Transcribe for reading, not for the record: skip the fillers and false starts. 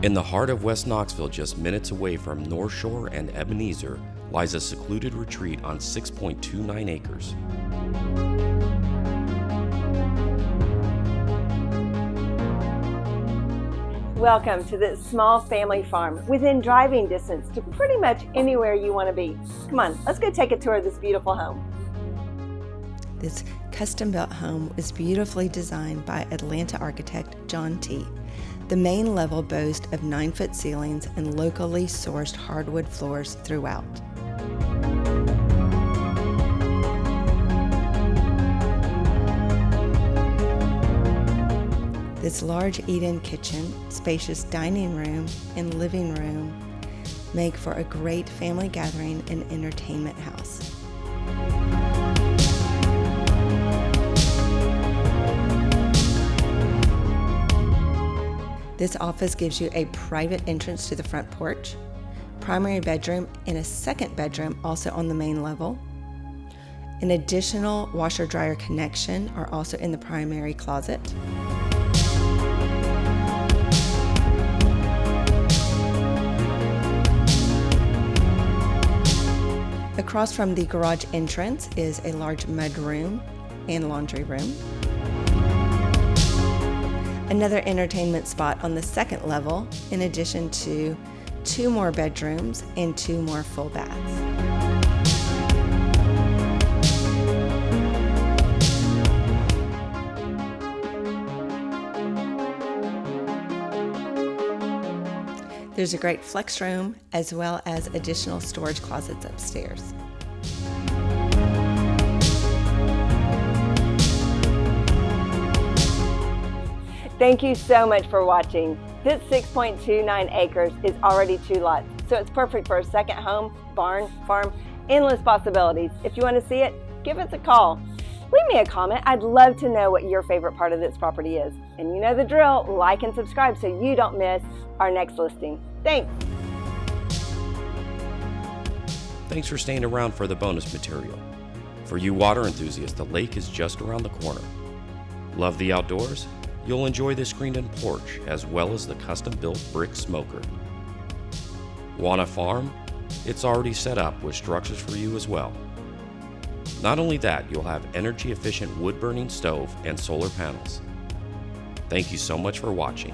In the heart of West Knoxville, just minutes away from Northshore and Ebenezer, lies a secluded retreat on 6.29 acres. Welcome to this small family farm within driving distance to pretty much anywhere you want to be. Come on, let's go take a tour of this beautiful home. This custom-built home was beautifully designed by Atlanta architect John T. The main level boasts of 9-foot ceilings and locally sourced hardwood floors throughout. This large eat-in kitchen, spacious dining room, and living room make for a great family gathering and entertainment house. This office gives you a private entrance to the front porch, primary bedroom, and a second bedroom also on the main level. An additional washer-dryer connection are also in the primary closet. Across from the garage entrance is a large mudroom and laundry room. Another entertainment spot on the second level, in addition to 2 more bedrooms and 2 more full baths. There's a great flex room as well as additional storage closets upstairs. Thank you so much for watching. This 6.29 acres is already 2 lots, so it's perfect for a second home, barn, farm, endless possibilities. If you want to see it, give us a call. Leave me a comment. I'd love to know what your favorite part of this property is. And you know the drill, like and subscribe so you don't miss our next listing. Thanks. Thanks for staying around for the bonus material. For you water enthusiasts, the lake is just around the corner. Love the outdoors? You'll enjoy the screened-in porch as well as the custom-built brick smoker. Want a farm? It's already set up with structures for you as well. Not only that, you'll have energy-efficient wood-burning stove and solar panels. Thank you so much for watching.